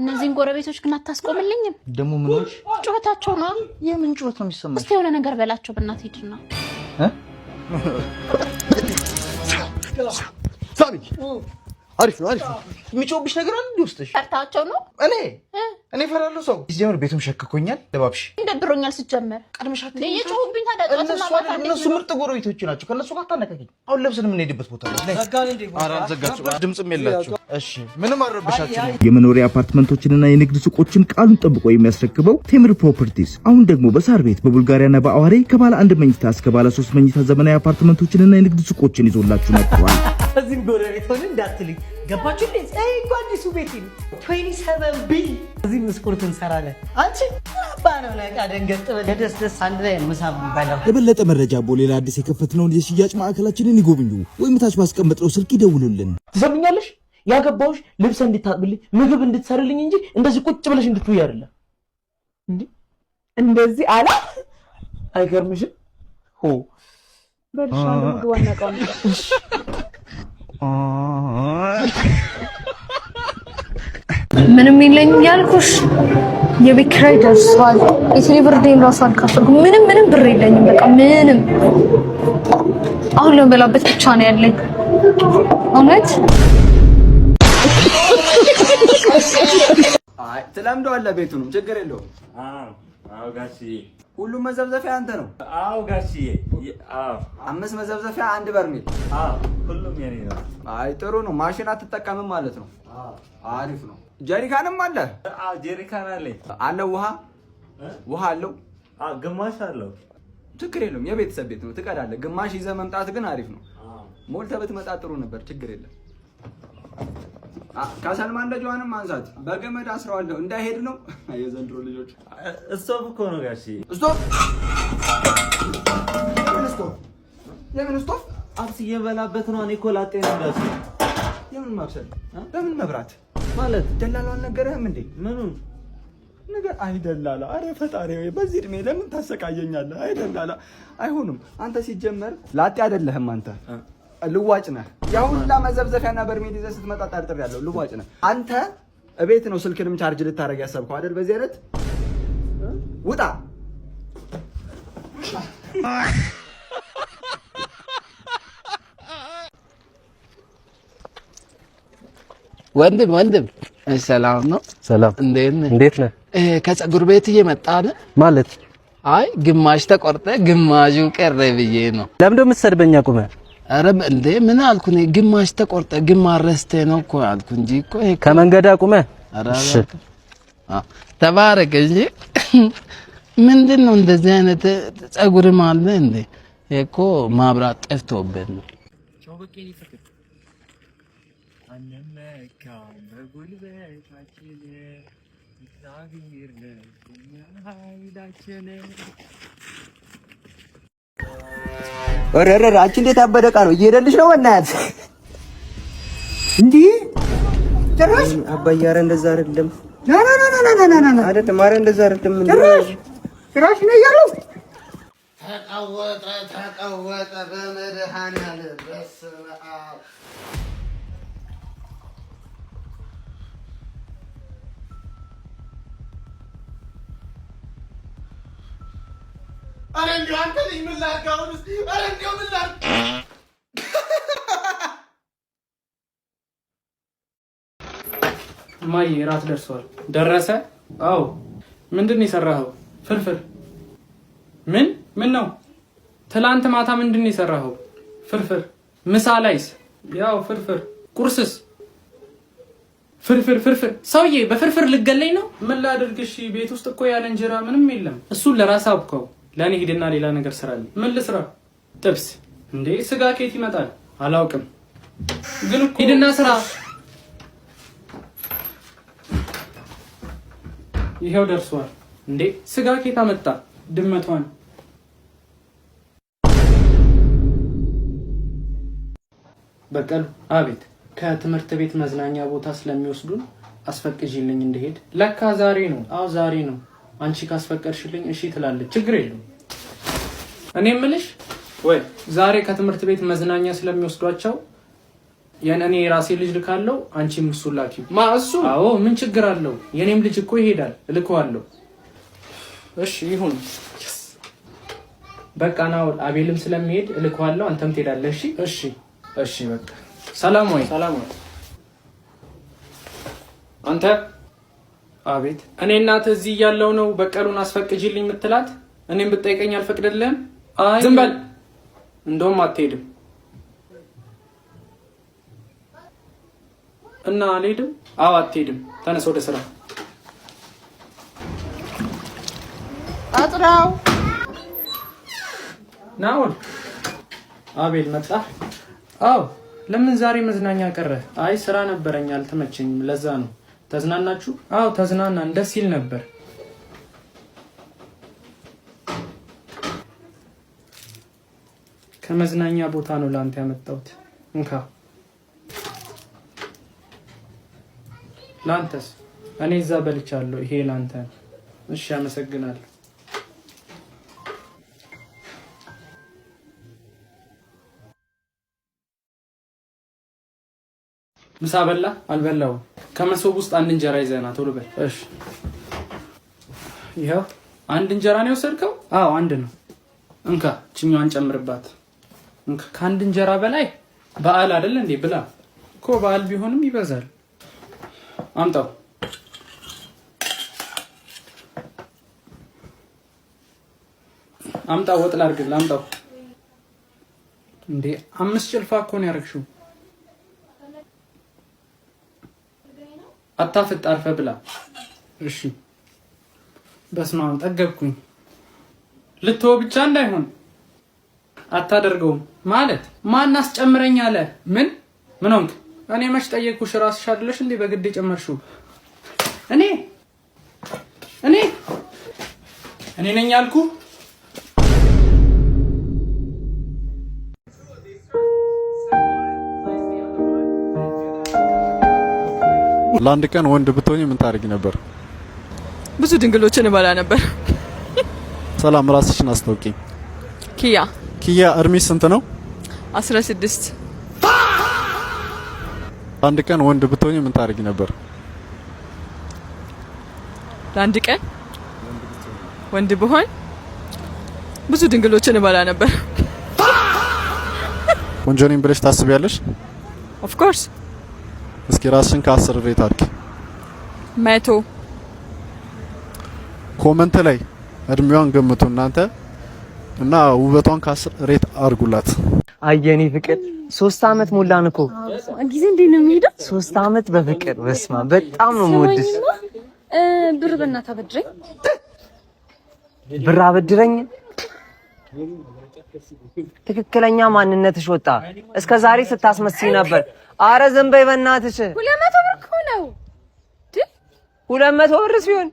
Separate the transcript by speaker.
Speaker 1: እነዚህን ጎረቤቶች ግን አታስቆምልኝም?
Speaker 2: ደሞ ምንሽ
Speaker 1: ጩኸታቸው ነው።
Speaker 2: የምን ጩኸት ነው የሚሰማው?
Speaker 1: እስቲ የሆነ ነገር በላቸው በእናትህ ሂድና
Speaker 2: ሳሚ አሪፍ ነው የሚጮህብሽ ነገር አለ እንዴ ውስጥሽ?
Speaker 1: ፈርታቸው ነው?
Speaker 2: እኔ ፈራለሁ ሰው ሲጀምር ቤቱም ሸክኮኛል። ለባብሽ
Speaker 1: እንደብሮኛል ሲጀምር ቀድመሻት
Speaker 2: የጮህብኝ ታዳጣትና እነሱ ምርጥ ጎረቤቶች ናቸው። ከነሱ ጋር ታነካከኝ። አሁን ለብሰን የምንሄድበት ቦታ ነው። አልዘጋችሁ ድምጽም የላችሁ። እሺ ምንም አረብሻችሁ።
Speaker 3: የመኖሪያ አፓርትመንቶችንና የንግድ ሱቆችን ቃሉን ጠብቆ የሚያስረክበው ቴምር ፕሮፐርቲስ አሁን ደግሞ በሳር ቤት በቡልጋሪያና በአዋሬ ከባለ 1 መኝታ እስከ ባለ 3 መኝታ ዘመናዊ አፓርትመንቶችንና የንግድ ሱቆችን ይዞላችሁ መጥቷል።
Speaker 4: እዚህም ጎረቤት ሆነ እንዳትልኝ ገባችሁ? ጓዲሱ ቤት 27 ቢል እዚህ መስኮት እንሰራለን። አንቺ ባለው ላይ ደንገጥ በደስደስ አንድ ላይ ምሳብ ባለው።
Speaker 3: ለበለጠ መረጃ ቦሌላ አዲስ የከፈትነውን የሽያጭ ማዕከላችንን ይጎብኙ ወይም ታች ባስቀመጥነው ስልክ ይደውሉልን።
Speaker 4: ትሰምኛለሽ? ያገባውሽ ልብስ እንድታጥብልኝ ምግብ እንድትሰርልኝ እንጂ እንደዚህ ቁጭ ብለሽ እንድትውይ አይደለም። እንዴ እንደዚህ አላ አይገርምሽም? ሆ
Speaker 1: በልሻለሁ ምግቧን ነቃው።
Speaker 5: ምንም የለኝም ያልኩሽ የቤት ኪራይ ደርሷል። የቴሌ ብር ደም ራሱ አልከፈልኩም። ምንም ብር የለኝም። በቃ ምንም አሁን ለመላበት ብቻ ነው ያለኝ። እውነት
Speaker 6: አይ ተላምደዋለህ። ቤቱንም ችግር የለውም።
Speaker 7: አዎ ጋሽዬ
Speaker 6: ሁሉም መዘብዘፊያ አንተ ነው?
Speaker 7: አዎ ጋሽዬ። አዎ
Speaker 6: 5 መዘብዘፊያ 1 በርሜል።
Speaker 7: አዎ ሁሉም የኔ ነው።
Speaker 6: አይ ጥሩ ነው። ማሽን አትጠቀምም ማለት ነው? አሪፍ ነው። ጀሪካንም አለ?
Speaker 7: አዎ ጀሪካን አለኝ።
Speaker 6: አለ ውሃ አለው?
Speaker 7: አዎ ግማሽ አለው።
Speaker 6: ችግር የለውም። የቤተሰብ ቤት ነው ትቀዳለህ። ግማሽ ይዘህ መምጣት ግን አሪፍ ነው። ሞልተህ ብትመጣ ጥሩ ነበር። ችግር የለም። ከሰልማን ደጇንም አንሳት በገመድ አስረዋለሁ እንዳይሄድ ነው። የዘንድሮ ልጆች
Speaker 7: ስቶቭ እኮ ነው ጋሽዬ።
Speaker 6: ስቶቭ? የምን ስቶቭ?
Speaker 7: አብስ እየበላበት ነው። እኔ እኮ ላጤ ነው ጋሽዬ።
Speaker 6: የምን ማብሰል? በምን መብራት ማለት? ደላላው አልነገረህም እንዴ?
Speaker 7: ምኑን
Speaker 6: ነገር? አይ ደላላ! አረ ፈጣሪ ሆይ በዚህ እድሜ ለምን ታሰቃየኛለህ? አይ ደላላ አይሆንም። አንተ ሲጀመር ላጤ አይደለህም። አንተ ልዋጭ ነህ። ያው ሁላ መዘብዘፊያና በርሜል ይዘህ ስትመጣ ጠርጥሬያለሁ። ልዋጭ ነህ አንተ። እቤት ነው ስልክንም ቻርጅ ልታረግ ያሰብከው አይደል? በዚህ አይነት ውጣ።
Speaker 8: ወንድም ሰላም ነው?
Speaker 4: ሰላም። እንዴት ነህ?
Speaker 8: ከፀጉር ቤት እየመጣህ ነው
Speaker 4: ማለት?
Speaker 8: አይ ግማሽ ተቆርጠ ግማሹ ቀረ ብዬ ነው።
Speaker 4: ለምን እንደምትሰድበኝ አቁመህ?
Speaker 8: ኧረ እንዴ ምን አልኩ እኔ? ግማሽ ተቆርጠ ግማሽ ረስተህ ነው እኮ አልኩ እንጂ እኮ
Speaker 4: ከመንገድ አቁመህ።
Speaker 8: እሺ ተባረክ እንጂ ምንድነው እንደዚህ አይነት ፀጉርም አለ እንዴ? እኮ ማብራት ጠፍቶበት ነው።
Speaker 4: ወረረ አንቺ እንዴት አበደቃ ነው እየሄደልሽ ነው? በእናትህ እንዴ ጭራሽ አባያረ እንደዛ አይደለም። ና አይደለም። ኧረ እንደዛ አይደለም። ጭራሽ ነው ያለው።
Speaker 8: ተቀወጠ በመድኃኒዓለም በስመ አብ። ኧረ እንደው አንተ ልጅ ምን ላድርግ አሁን? እስኪ ኧረ እንደው ምን ላድርግ?
Speaker 9: እማዬ እራት ደርሷል። ደረሰ? አዎ። ምንድን ነው የሰራኸው? ፍርፍር። ምን ነው? ትላንት ማታ ምንድን ነው የሰራኸው? ፍርፍር። ምሳ ላይስ? ያው ፍርፍር። ቁርስስ? ፍርፍር። ሰውዬ በፍርፍር ልገለኝ ነው? ምን ላድርግ? እሺ ቤት ውስጥ እኮ ያለ እንጀራ ምንም የለም። እሱን ለራስህ አብቀው። ለኔ ሂድና ሌላ ነገር ስራልኝ። ምን ልስራ? ጥብስ። እንዴ ስጋ ከየት ይመጣል? አላውቅም። ግን እኮ ሂድና ስራ። ይሄው ደርሷል። እንዴ ስጋ ከየት አመጣ? ድመቷን። በቀሉ። አቤት። ከትምህርት ቤት መዝናኛ ቦታ ስለሚወስዱን አስፈቅጂልኝ እንደሄድ። ለካ ዛሬ ነው። አዎ ዛሬ ነው። አንቺ ካስፈቀድሽልኝ እሺ ትላለች። ችግር የለውም። እኔ የምልሽ ወይ ዛሬ ከትምህርት ቤት መዝናኛ ስለሚወስዷቸው የኔ ራሴ ልጅ ልካለው አንቺም እሱ ላኪው። ማ እሱ? አዎ ምን ችግር አለው? የኔም ልጅ እኮ ይሄዳል እልከዋለሁ። እሺ ይሁን በቃ ናው አቤልም ስለሚሄድ እልከዋለሁ አንተም ትሄዳለህ። እሺ እሺ እሺ በቃ ሰላም ወይ ሰላም ወይ። አንተ አቤት። እኔ እናትህ እዚህ ያለው ነው በቀሉን አስፈቅጂልኝ የምትላት እኔም ብትጠይቀኝ አልፈቅድልህም። አይ ዝም በል እንደውም አትሄድም እና አልሄድም። አዎ አትሄድም። ተነስ ወደ ስራ።
Speaker 1: አጥራው
Speaker 9: ናውል አቤል መጣ? አዎ ለምን ዛሬ መዝናኛ ቀረ? አይ ስራ ነበረኝ አልተመቸኝም ለዛ ነው። ተዝናናችሁ? አዎ ተዝናናን ደስ ይል ነበር። ከመዝናኛ ቦታ ነው ላንተ ያመጣሁት። እንካ ላንተስ? እኔ እዛ በልቻለሁ። ይሄ ላንተ ነው። እሺ አመሰግናለሁ። ምሳ በላ? አልበላው። ከመሶብ ውስጥ አንድ እንጀራ ይዘና ቶሎ በል። እሺ ይሄው አንድ እንጀራ ነው የወሰድከው? አዎ አንድ ነው። እንካ ችኛዋን ጨምርባት። እንካ ከአንድ እንጀራ በላይ በዓል አይደል እንዴ? ብላ እኮ በዓል ቢሆንም ይበዛል። አምጣው። አምጣው ወጥ ላድርግልህ። አምጣው። እንዴ 5 ጭልፋ እኮ ነው ያደረግሽው። አታፍጥ አርፈህ ብላ። እሺ በስመ አብ ጠገብኩኝ። ልትወው ብቻ እንዳይሆን አታደርገውም ማለት ማን አስጨምረኝ አለ? ምን ሆንክ? እኔ መች ጠየቅኩሽ? ራስሽ አይደለሽ እንዴ በግድ ጨመርሽው? እኔ ነኝ ያልኩ?
Speaker 10: ለአንድ ቀን ወንድ ብትሆኚ ምን ታደርጊ ነበር?
Speaker 11: ብዙ ድንግሎችን እበላ ነበር።
Speaker 10: ሰላም፣ ራስሽን አስታውቂኝ። ኪያ እድሜሽ ስንት ነው?
Speaker 11: 16
Speaker 10: ለአንድ ቀን ወንድ ብትሆኚ ምን ታደርጊ ነበር?
Speaker 11: ለአንድ ቀን ወንድ ብሆን ብዙ ድንግሎችን እበላ ነበር።
Speaker 10: ቆንጆ ነኝ ብለሽ ታስቢያለሽ?
Speaker 11: ኦፍ ኮርስ።
Speaker 10: እስኪ ራስሽን ከ10 ሬት አድርጊ።
Speaker 11: 100
Speaker 10: ኮመንት ላይ እድሜዋን ገምቱ እናንተ እና ውበቷን ከ10 ሬት አድርጉላት።
Speaker 4: አየኔ ፍቅር 3 አመት ሞላን እኮ።
Speaker 5: ጊዜ እንዴት ነው የሚሄደው?
Speaker 4: 3 አመት በፍቅር በስማ በጣም ነው የምወድሽ።
Speaker 5: ብር በእናትህ አበድረኝ።
Speaker 4: ብር አበድረኝ? ትክክለኛ ማንነትሽ ወጣ። እስከ ዛሬ ስታስመስይ ነበር። አረ ዝም በይ በእናትሽ።
Speaker 5: 200 ብር እኮ ነው።
Speaker 4: 200 ብር ሲሆን